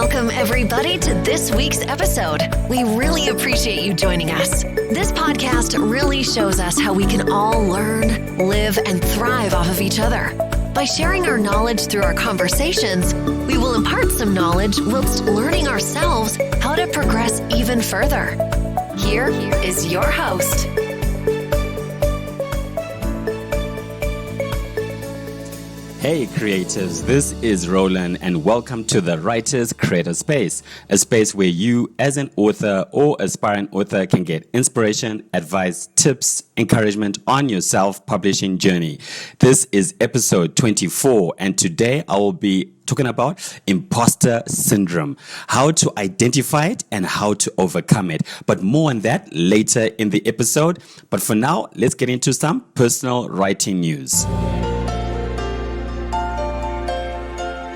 Welcome, everybody, to this week's episode. We really appreciate you joining us. This podcast really shows us how we can all learn, live, and thrive off of each other. By sharing our knowledge through our conversations, we will impart some knowledge whilst learning ourselves how to progress even further. Here is your host. Hey creatives, this is Roland and welcome to the Writers Creator Space, a space where you as an author or aspiring author can get inspiration, advice, tips, encouragement on your self-publishing journey. This is episode 24 and today I will be talking about Imposter Syndrome, how to identify it and how to overcome it. But more on that later in the episode. But for now, let's get into some personal writing news.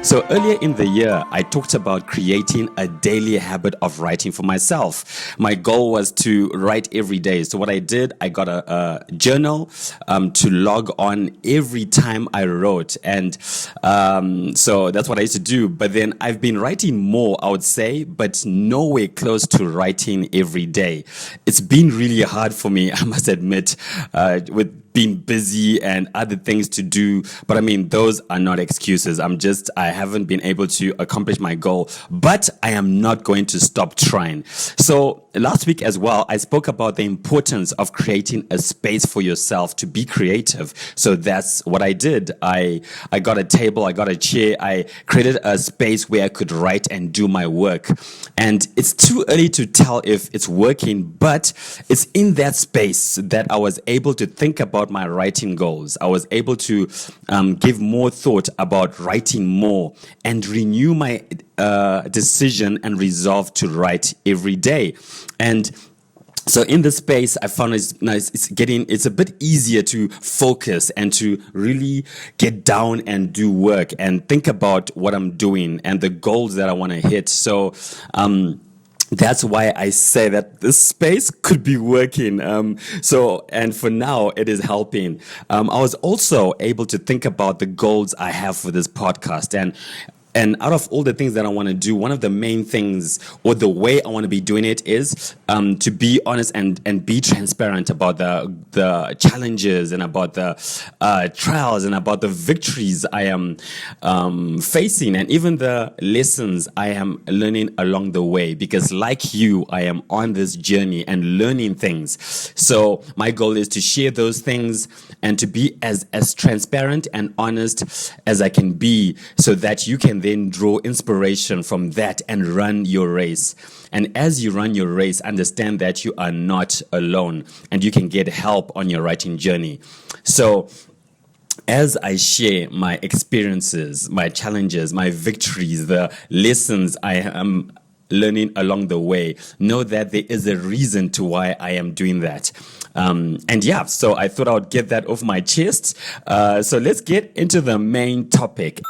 So earlier in the year, I talked about creating a daily habit of writing for myself. My goal was to write every day. So what I did, I got a journal to log on every time I wrote. And so that's what I used to do. But then I've been writing more, I would say, but nowhere close to writing every day. It's been really hard for me, I must admit, with being busy and other things to do. But I mean, those are not excuses. I haven't been able to accomplish my goal, but I am not going to stop trying. So last week as well, I spoke about the importance of creating a space for yourself to be creative. So that's what I did. I got a table, I got a chair, I created a space where I could write and do my work. And it's too early to tell if it's working, but it's in that space that I was able to think about my writing goals. I was able to give more thought about writing more and renew my decision and resolve to write every day. And so in this space, I found it's nice. It's a bit easier to focus and to really get down and do work and think about what I'm doing and the goals that I want to hit. So, that's why I say that this space could be working. And for now, it is helping. I was also able to think about the goals I have for this podcast. And out of all the things that I want to do, one of the main things or the way I want to be doing it is to be honest and be transparent about the challenges and about the trials and about the victories I am facing and even the lessons I am learning along the way. Because like you, I am on this journey and learning things. So my goal is to share those things and to be as transparent and honest as I can be so that you can then draw inspiration from that and run your race. And as you run your race, understand that you are not alone and you can get help on your writing journey. So as I share my experiences, my challenges, my victories, the lessons I am learning along the way, know that there is a reason to why I am doing that. So I thought I would get that off my chest. So let's get into the main topic.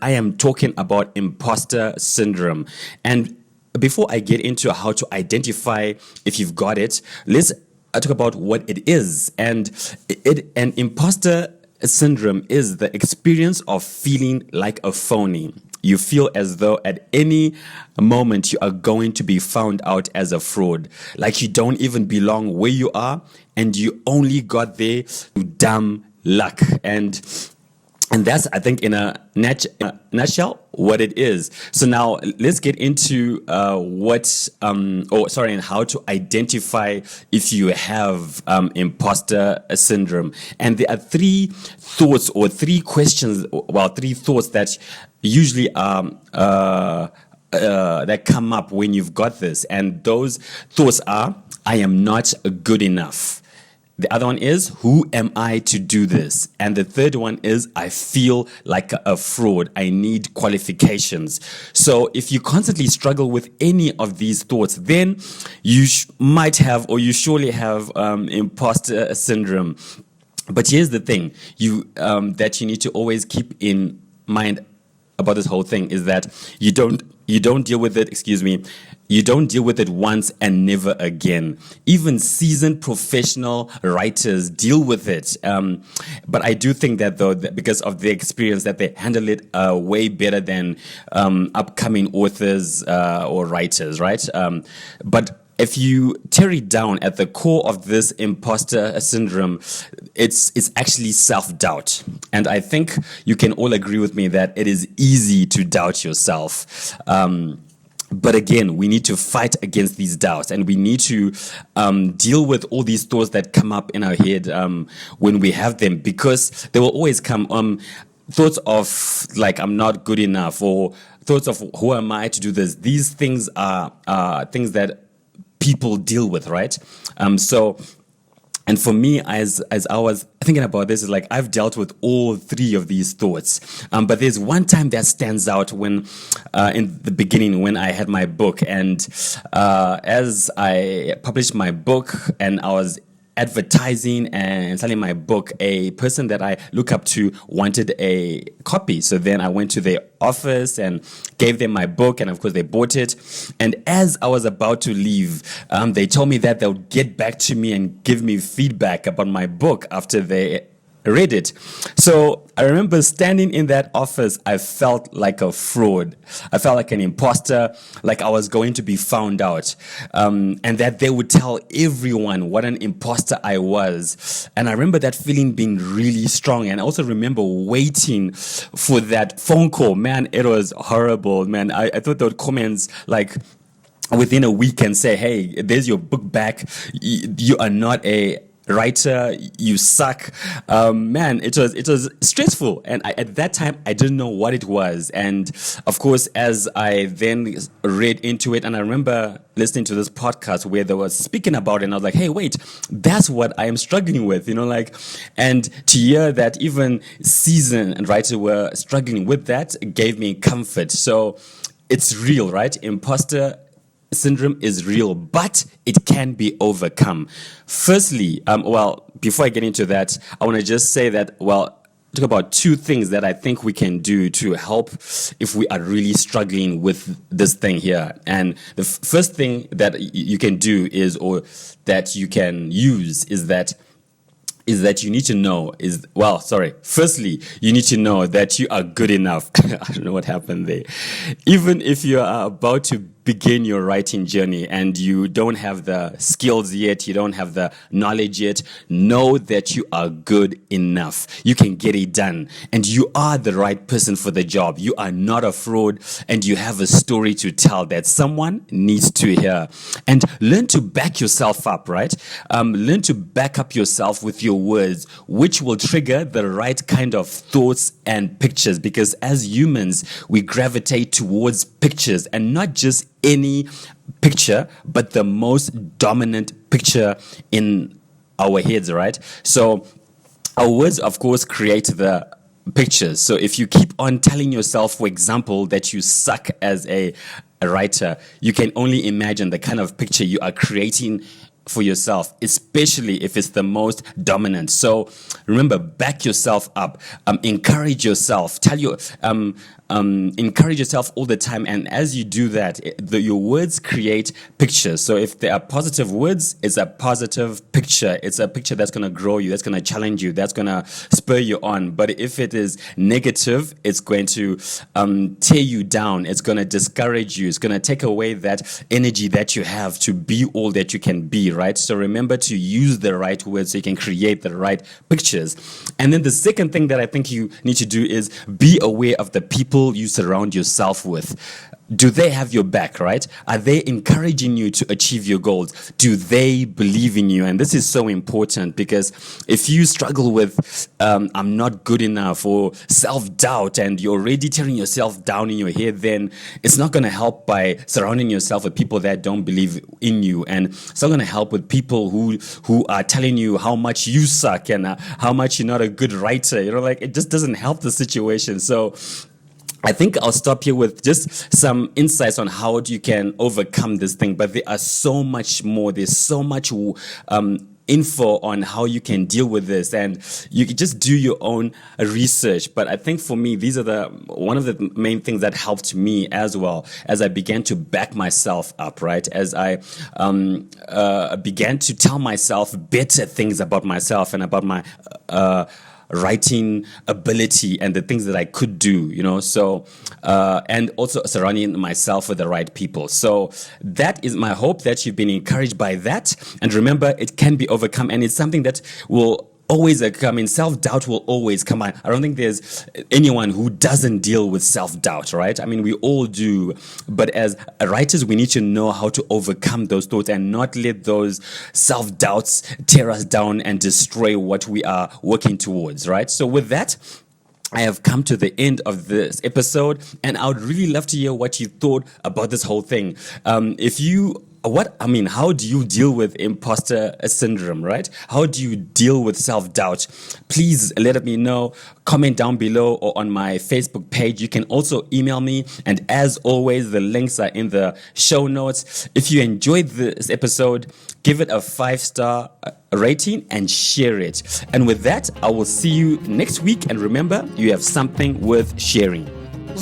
I am talking about imposter syndrome. And before I get into how to identify if you've got it, let's talk about what it is. And imposter syndrome is the experience of feeling like a phony. You feel as though at any moment you are going to be found out as a fraud, like you don't even belong where you are and you only got there through dumb luck. And that's, I think, in a nutshell, what it is. So now let's get into and how to identify if you have imposter syndrome. And there are three thoughts that usually that come up when you've got this. And those thoughts are, I am not good enough. The other one is, who am I to do this? And the third one is, I feel like a fraud. I need qualifications. So if you constantly struggle with any of these thoughts, then you might have, or you surely have imposter syndrome. But here's the thing that you need to always keep in mind about this whole thing is that you don't you don't deal with it, excuse me, you don't deal with it once and never again. Even seasoned professional writers deal with it. But I do think that, though, that because of the experience, that they handle it way better than upcoming authors or writers, right? But if you tear it down at the core of this imposter syndrome, it's actually self-doubt. And I think you can all agree with me that it is easy to doubt yourself. But again, we need to fight against these doubts, and we need to deal with all these thoughts that come up in our head when we have them, because they will always come. Thoughts of like, I'm not good enough, or thoughts of who am I to do this. These things are things that people deal with, right? And for me, as I was thinking about this, is like I've dealt with all three of these thoughts. But there's one time that stands out when, in the beginning, when I had my book, and as I published my book and I was advertising and selling my book, a person that I look up to wanted a copy. So then I went to their office and gave them my book, and of course they bought it. And as I was about to leave, they told me that they'll get back to me and give me feedback about my book after they read it. So I remember standing in that office, I felt like a fraud. I felt like an imposter, like I was going to be found out, and that they would tell everyone what an imposter I was. And I remember that feeling being really strong. And I also remember waiting for that phone call. Man, it was horrible, man. I thought there were comments like within a week and say, hey, there's your book back. You are not a writer, you suck. Man, it was stressful, and at that time I didn't know what it was. And of course, as I then read into it, and I remember listening to this podcast where they were speaking about it, and I was like, hey, wait, that's what I am struggling with, and to hear that even seasoned writers were struggling with that gave me comfort. So it's real, right? Imposter syndrome is real, but it can be overcome. Firstly, before I get into that, I want to just say that, talk about two things that I think we can do to help if we are really struggling with this thing here. And the first thing that you can do or that you can use is that you need to know firstly, you need to know that you are good enough. I don't know what happened there. Even if you are about to begin your writing journey and you don't have the skills yet, you don't have the knowledge yet, know that you are good enough. You can get it done, and you are the right person for the job. You are not a fraud, and you have a story to tell that someone needs to hear. And learn to back yourself up, right? Learn to back up yourself with your words, which will trigger the right kind of thoughts and pictures, because as humans, we gravitate towards pictures, and not just any picture, but the most dominant picture in our heads, right? So our words, of course, create the pictures. So if you keep on telling yourself, for example, that you suck as a writer, you can only imagine the kind of picture you are creating for yourself, especially if it's the most dominant. So remember, back yourself up, encourage yourself, encourage yourself all the time. And as you do that, your words create pictures. So if they are positive words, it's a positive picture. It's a picture that's going to grow you, that's going to challenge you, that's going to spur you on. But if it is negative, it's going to tear you down. It's going to discourage you. It's going to take away that energy that you have to be all that you can be, right? So remember to use the right words so you can create the right pictures. And then the second thing that I think you need to do is be aware of the people you surround yourself with. Do they have your back, right? Are they encouraging you to achieve your goals? Do they believe in you? And this is so important, because if you struggle with I'm not good enough, or self-doubt, and you're already tearing yourself down in your head, then it's not going to help by surrounding yourself with people that don't believe in you. And it's not going to help with people who are telling you how much you suck and how much you're not a good writer. It just doesn't help the situation. So I think I'll stop here with just some insights on how you can overcome this thing. But there are so much more. There's so much info on how you can deal with this, and you can just do your own research. But I think for me, these are one of the main things that helped me as well as I began to back myself up, right? As I began to tell myself better things about myself and about my writing ability and the things that I could do, so and also surrounding myself with the right people. So that is my hope, that you've been encouraged by that. And remember, it can be overcome, and it's something that will always come in. Self-doubt will always come on. I don't think there's anyone who doesn't deal with self-doubt, right? I mean, we all do. But as writers, we need to know how to overcome those thoughts and not let those self-doubts tear us down and destroy what we are working towards, right? So with that, I have come to the end of this episode, and I would really love to hear what you thought about this whole thing. How do you deal with imposter syndrome, right? How do you deal with self-doubt? Please let me know. Comment down below or on my Facebook page. You can also email me. And as always, the links are in the show notes. If you enjoyed this episode, give it a 5-star rating and share it. And with that, I will see you next week. And remember, you have something worth sharing.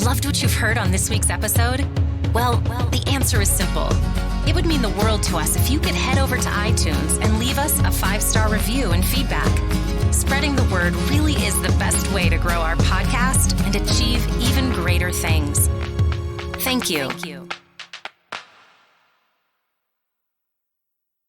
Loved what you've heard on this week's episode? Well, the answer is simple. It would mean the world to us if you could head over to iTunes and leave us a 5-star review and feedback. Spreading the word really is the best way to grow our podcast and achieve even greater things. Thank you.